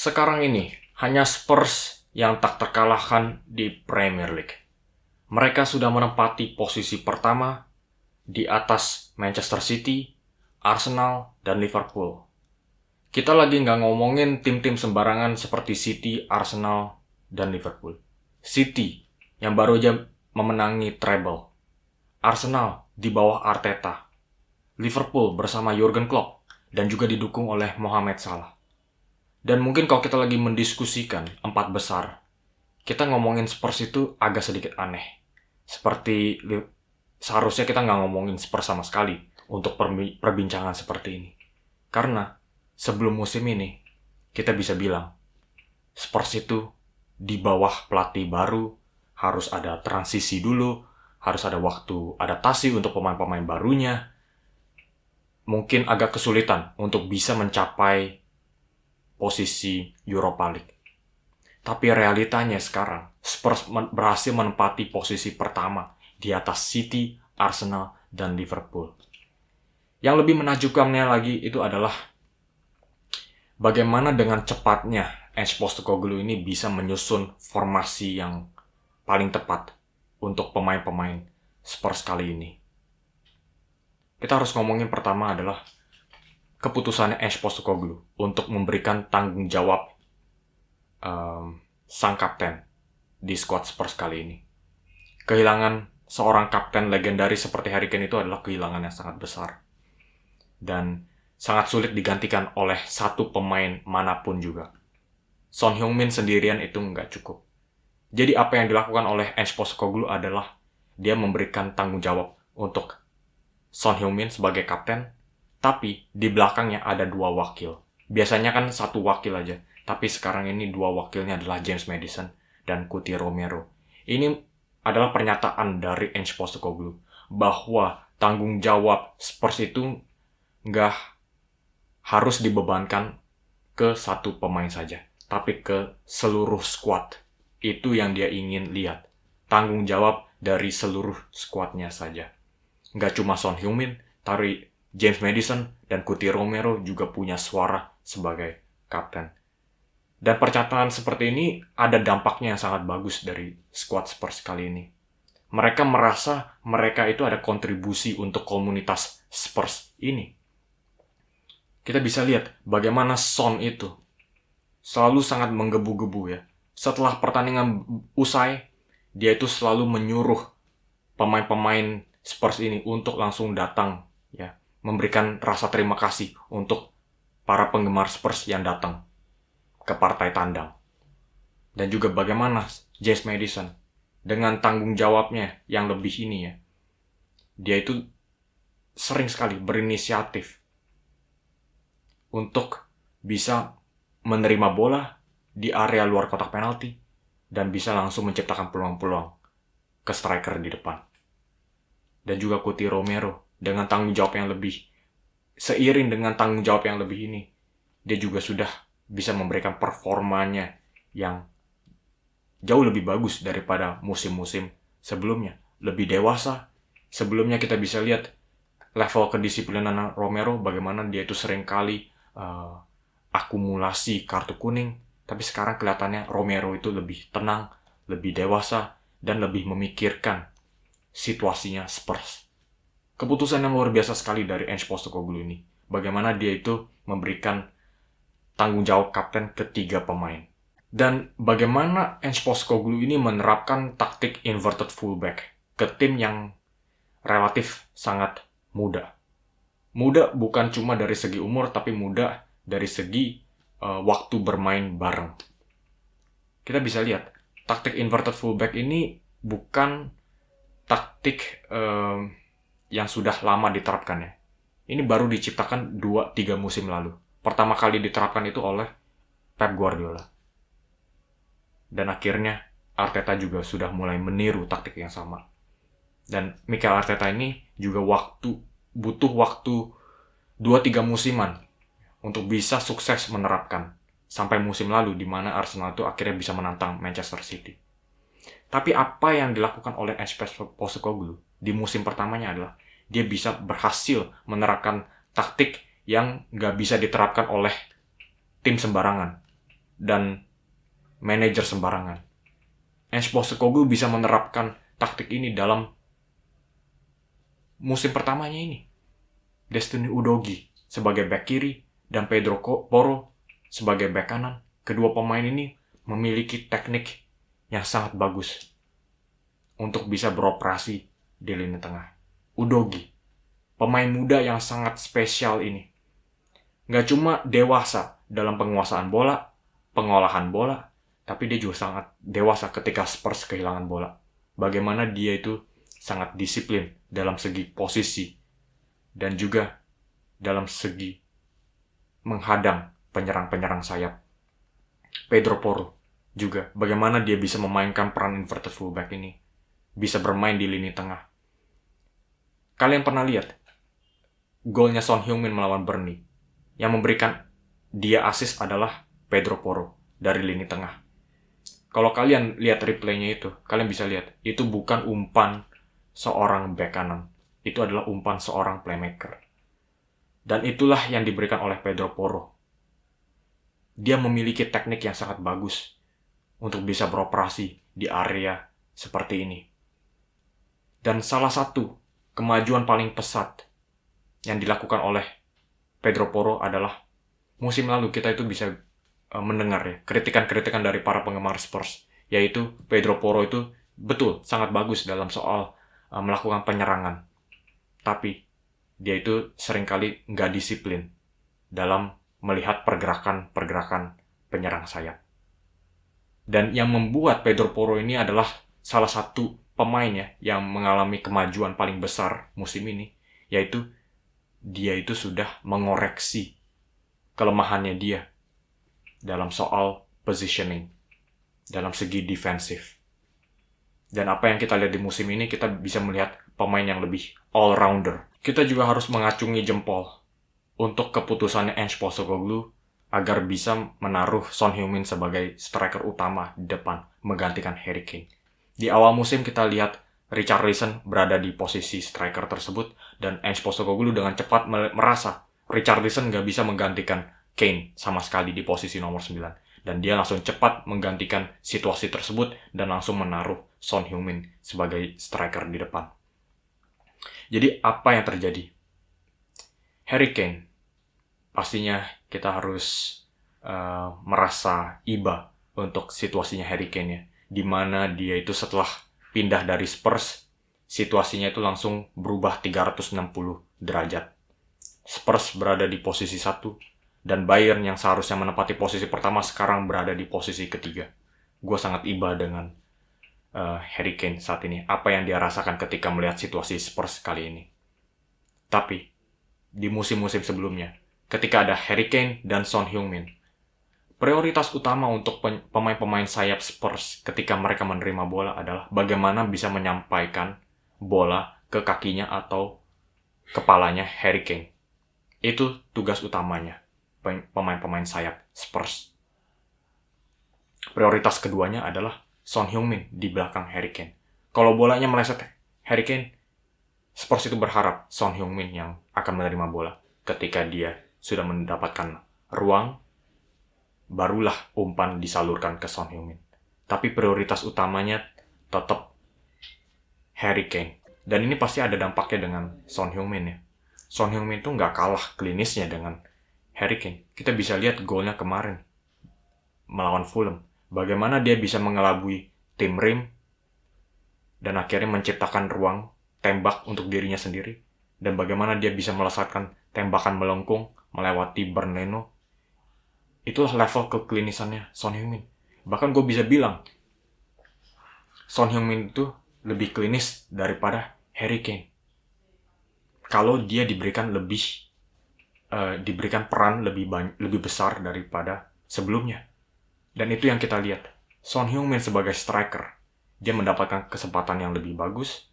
Sekarang ini, hanya Spurs yang tak terkalahkan di Premier League. Mereka sudah menempati posisi pertama di atas Manchester City, Arsenal, dan Liverpool. Kita lagi nggak ngomongin tim-tim sembarangan seperti City, Arsenal, dan Liverpool. City yang baru aja memenangi treble. Arsenal di bawah Arteta. Liverpool bersama Jurgen Klopp dan juga didukung oleh Mohamed Salah. Dan mungkin kalau kita lagi mendiskusikan empat besar, kita ngomongin Spurs itu agak sedikit aneh. Seperti seharusnya kita nggak ngomongin Spurs sama sekali untuk perbincangan seperti ini. Karena sebelum musim ini, kita bisa bilang Spurs itu di bawah pelatih baru, harus ada transisi dulu, harus ada waktu adaptasi untuk pemain-pemain barunya. Mungkin agak kesulitan untuk bisa mencapai posisi Europa League. Tapi realitanya sekarang, Spurs berhasil menempati posisi pertama di atas City, Arsenal, dan Liverpool. Yang lebih menakjubkannya lagi itu adalah bagaimana dengan cepatnya Ange Postecoglou ini bisa menyusun formasi yang paling tepat untuk pemain-pemain Spurs kali ini. Kita harus ngomongin pertama adalah keputusannya Ange Postecoglou untuk memberikan tanggung jawab sang kapten di skuad Spurs kali ini. Kehilangan seorang kapten legendaris seperti Harry Kane itu adalah kehilangan yang sangat besar. Dan sangat sulit digantikan oleh satu pemain manapun juga. Son Heung-min sendirian itu nggak cukup. Jadi apa yang dilakukan oleh Ange Postecoglou adalah dia memberikan tanggung jawab untuk Son Heung-min sebagai kapten, tapi di belakangnya ada dua wakil. Biasanya kan satu wakil aja, tapi sekarang ini dua wakilnya adalah James Maddison dan Cuti Romero. Ini adalah pernyataan dari Ange Postecoglou bahwa tanggung jawab Spurs itu nggak harus dibebankan ke satu pemain saja, tapi ke seluruh skuad. Itu yang dia ingin lihat. Tanggung jawab dari seluruh skuadnya saja. Nggak cuma Son Heung-min, tapi James Maddison dan Cuti Romero juga punya suara sebagai kapten. Dan pernyataan seperti ini ada dampaknya yang sangat bagus dari skuad Spurs kali ini. Mereka merasa mereka itu ada kontribusi untuk komunitas Spurs ini. Kita bisa lihat bagaimana Son itu selalu sangat menggebu-gebu ya. Setelah pertandingan usai, dia itu selalu menyuruh pemain-pemain Spurs ini untuk langsung datang ya, memberikan rasa terima kasih untuk para penggemar Spurs yang datang ke partai tandang. Dan juga bagaimana James Maddison dengan tanggung jawabnya yang lebih ini ya. Dia itu sering sekali berinisiatif untuk bisa menerima bola di area luar kotak penalti dan bisa langsung menciptakan peluang-peluang ke striker di depan. Dan juga Cuti Romero dengan tanggung jawab yang lebih. Seiring dengan tanggung jawab yang lebih ini, dia juga sudah bisa memberikan performanya yang jauh lebih bagus daripada musim-musim sebelumnya. Lebih dewasa. Sebelumnya kita bisa lihat level kedisiplinan Romero, bagaimana dia itu seringkali akumulasi kartu kuning. Tapi sekarang kelihatannya Romero itu lebih tenang, lebih dewasa, dan lebih memikirkan situasinya Spurs. Keputusan yang luar biasa sekali dari Ange Postecoglou ini. Bagaimana dia itu memberikan tanggung jawab kapten ketiga pemain. Dan bagaimana Ange Postecoglou ini menerapkan taktik inverted fullback ke tim yang relatif sangat muda. Muda bukan cuma dari segi umur, tapi muda dari segi waktu bermain bareng. Kita bisa lihat, taktik inverted fullback ini bukan taktik yang sudah lama diterapkan ya. Ini baru diciptakan 2-3 musim lalu. Pertama kali diterapkan itu oleh Pep Guardiola. Dan akhirnya Arteta juga sudah mulai meniru taktik yang sama. Dan Mikel Arteta ini juga butuh waktu 2-3 musiman untuk bisa sukses menerapkan. Sampai musim lalu di mana Arsenal itu akhirnya bisa menantang Manchester City. Tapi apa yang dilakukan oleh Ange Postecoglou di musim pertamanya adalah dia bisa berhasil menerapkan taktik yang nggak bisa diterapkan oleh tim sembarangan. dan manajer sembarangan. Ange Postecoglou bisa menerapkan taktik ini dalam musim pertamanya ini. Destiny Udogie sebagai back kiri dan Pedro Porro sebagai back kanan. Kedua pemain ini memiliki teknik yang sangat bagus untuk bisa beroperasi di lini tengah. Udogie, pemain muda yang sangat spesial ini. Nggak cuma dewasa dalam penguasaan bola, pengolahan bola, tapi dia juga sangat dewasa ketika Spurs kehilangan bola. Bagaimana dia itu sangat disiplin dalam segi posisi dan juga dalam segi menghadang penyerang-penyerang sayap. Pedro Porro juga, bagaimana dia bisa memainkan peran inverted fullback ini, bisa bermain di lini tengah. Kalian pernah lihat golnya Son Heung-min melawan Burnley? Yang memberikan dia assist adalah Pedro Porro dari lini tengah. Kalau kalian lihat replaynya itu, kalian bisa lihat, itu bukan umpan seorang back kanan. Itu adalah umpan seorang playmaker. Dan itulah yang diberikan oleh Pedro Porro. Dia memiliki teknik yang sangat bagus untuk bisa beroperasi di area seperti ini. Dan salah satu kemajuan paling pesat yang dilakukan oleh Pedro Porro adalah musim lalu kita itu bisa mendengar ya kritikan-kritikan dari para penggemar Spurs, yaitu Pedro Porro itu betul sangat bagus dalam soal melakukan penyerangan, tapi dia itu seringkali nggak disiplin dalam melihat pergerakan penyerang sayap. Dan yang membuat Pedro Porro ini adalah salah satu pemainnya yang mengalami kemajuan paling besar musim ini, yaitu dia itu sudah mengoreksi kelemahannya dia dalam soal positioning, dalam segi defensif. Dan apa yang kita lihat di musim ini, kita bisa melihat pemain yang lebih all-rounder. Kita juga harus mengacungi jempol untuk keputusannya Ange Postecoglou agar bisa menaruh Son Heung-min sebagai striker utama di depan, menggantikan Harry Kane. Di awal musim kita lihat Richarlison berada di posisi striker tersebut, dan Ange Postecoglou dengan cepat merasa Richarlison nggak bisa menggantikan Kane sama sekali di posisi nomor 9. Dan dia langsung cepat menggantikan situasi tersebut dan langsung menaruh Son Heung-min sebagai striker di depan. Jadi apa yang terjadi? Harry Kane, pastinya kita harus merasa iba untuk situasinya Harry Kane ya, di mana dia itu setelah pindah dari Spurs, situasinya itu langsung berubah 360 derajat. Spurs berada di posisi 1, dan Bayern yang seharusnya menempati posisi pertama sekarang berada di posisi ketiga. Gue sangat iba dengan Harry Kane saat ini, apa yang dia rasakan ketika melihat situasi Spurs kali ini. Tapi di musim-musim sebelumnya, ketika ada Harry Kane dan Son Heung-min, prioritas utama untuk pemain-pemain sayap Spurs ketika mereka menerima bola adalah bagaimana bisa menyampaikan bola ke kakinya atau kepalanya Harry Kane. Itu tugas utamanya pemain-pemain sayap Spurs. Prioritas keduanya adalah Son Heung-min di belakang Harry Kane. Kalau bolanya meleset Harry Kane, Spurs itu berharap Son Heung-min yang akan menerima bola. Ketika dia sudah mendapatkan ruang, barulah umpan disalurkan ke Son Heung-min. Tapi prioritas utamanya tetap Harry Kane. Dan ini pasti ada dampaknya dengan Son Heung-min ya. Son Heung-min tuh nggak kalah klinisnya dengan Harry Kane. Kita bisa lihat golnya kemarin melawan Fulham. Bagaimana dia bisa mengelabui tim Reims dan akhirnya menciptakan ruang tembak untuk dirinya sendiri. Dan bagaimana dia bisa melesatkan tembakan melengkung melewati Bernd Leno. Itulah level keklinisannya Son Heung-min. Bahkan gue bisa bilang Son Heung-min itu lebih klinis daripada Harry Kane. Kalau dia diberikan peran lebih besar daripada sebelumnya. Dan itu yang kita lihat. Son Heung-min sebagai striker, dia mendapatkan kesempatan yang lebih bagus,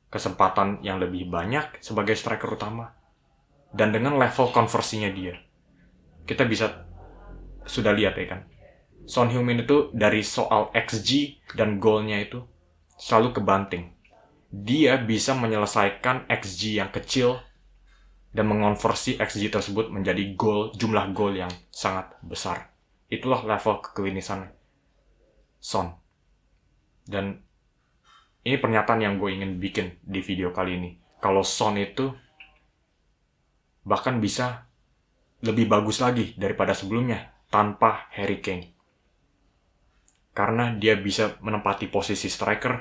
kesempatan yang lebih banyak sebagai striker utama. Dan dengan level konversinya dia, kita sudah lihat ya kan, Son Heung-min itu dari soal XG dan golnya itu selalu kebanting. Dia bisa menyelesaikan XG yang kecil dan mengonversi XG tersebut menjadi jumlah gol yang sangat besar. Itulah level keklinisan Son. Dan ini pernyataan yang gue ingin bikin di video kali ini. Kalau Son itu bahkan bisa lebih bagus lagi daripada sebelumnya tanpa Harry Kane. Karena dia bisa menempati posisi striker,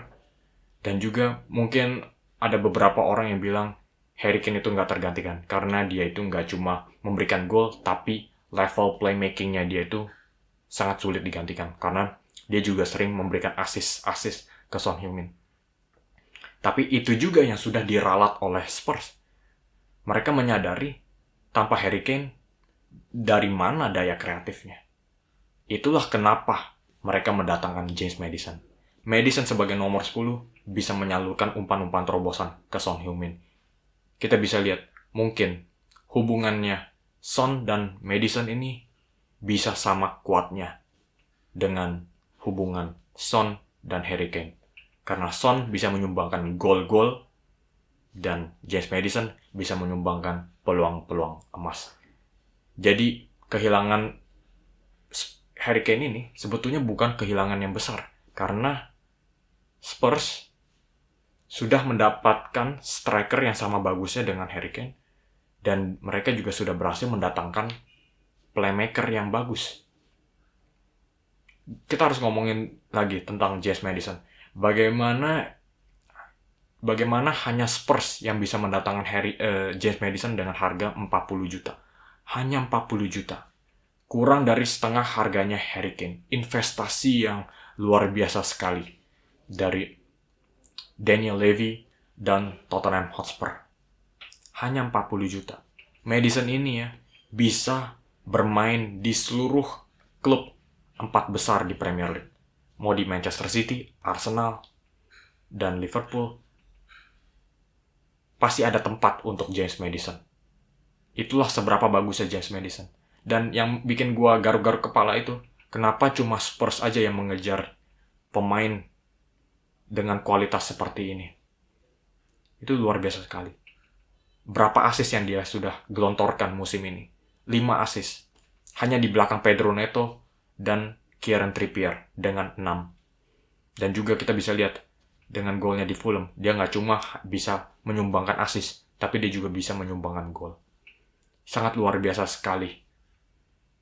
dan juga mungkin ada beberapa orang yang bilang Harry Kane itu nggak tergantikan. Karena dia itu nggak cuma memberikan gol, tapi level playmaking-nya dia itu sangat sulit digantikan. Karena dia juga sering memberikan assist ke Son Heung-min. Tapi itu juga yang sudah diralat oleh Spurs. Mereka menyadari tanpa Harry Kane, dari mana daya kreatifnya. Itulah kenapa mereka mendatangkan James Maddison. Maddison sebagai nomor 10 bisa menyalurkan umpan-umpan terobosan ke Son Heung-min. Kita bisa lihat, mungkin hubungannya Son dan Maddison ini bisa sama kuatnya dengan hubungan Son dan Harry Kane. Karena Son bisa menyumbangkan gol-gol dan James Maddison bisa menyumbangkan peluang-peluang emas. Jadi kehilangan Harry Kane ini sebetulnya bukan kehilangan yang besar. Karena Spurs sudah mendapatkan striker yang sama bagusnya dengan Harry Kane. Dan mereka juga sudah berhasil mendatangkan playmaker yang bagus. Kita harus ngomongin lagi tentang James Maddison. Bagaimana hanya Spurs yang bisa mendatangkan James Maddison dengan harga 40 juta. Hanya 40 juta. Kurang dari setengah harganya Harry Kane. Investasi yang luar biasa sekali dari Daniel Levy dan Tottenham Hotspur. Hanya 40 juta. Maddison ini ya bisa bermain di seluruh klub 4 besar di Premier League. Mau di Manchester City, Arsenal, dan Liverpool, pasti ada tempat untuk James Maddison. Itulah seberapa bagusnya James Maddison. Dan yang bikin gua garuk-garuk kepala itu, kenapa cuma Spurs aja yang mengejar pemain dengan kualitas seperti ini. Itu luar biasa sekali. Berapa assist yang dia sudah gelontorkan musim ini? 5 assist. Hanya di belakang Pedro Neto dan Kieran Trippier dengan 6. Dan juga kita bisa lihat dengan golnya di Fulham, dia nggak cuma bisa menyumbangkan assist, tapi dia juga bisa menyumbangkan gol. Sangat luar biasa sekali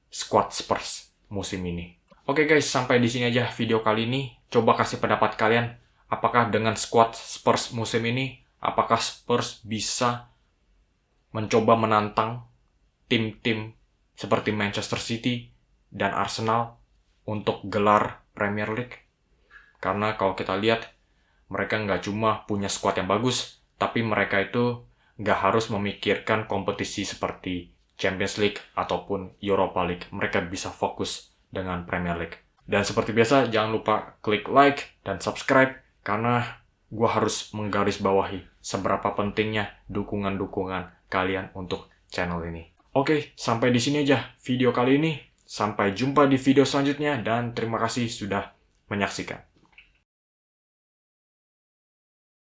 squad Spurs musim ini. Oke guys, sampai di sini aja video kali ini. Coba kasih pendapat kalian, apakah dengan squad Spurs musim ini, apakah Spurs bisa mencoba menantang tim-tim seperti Manchester City dan Arsenal untuk gelar Premier League? Karena kalau kita lihat, mereka nggak cuma punya squad yang bagus, tapi mereka itu nggak harus memikirkan kompetisi seperti Champions League ataupun Europa League. Mereka bisa fokus dengan Premier League. Dan seperti biasa, jangan lupa klik like dan subscribe, karena gue harus menggarisbawahi seberapa pentingnya dukungan-dukungan kalian untuk channel ini. Oke, sampai di sini aja video kali ini. Sampai jumpa di video selanjutnya, dan terima kasih sudah menyaksikan.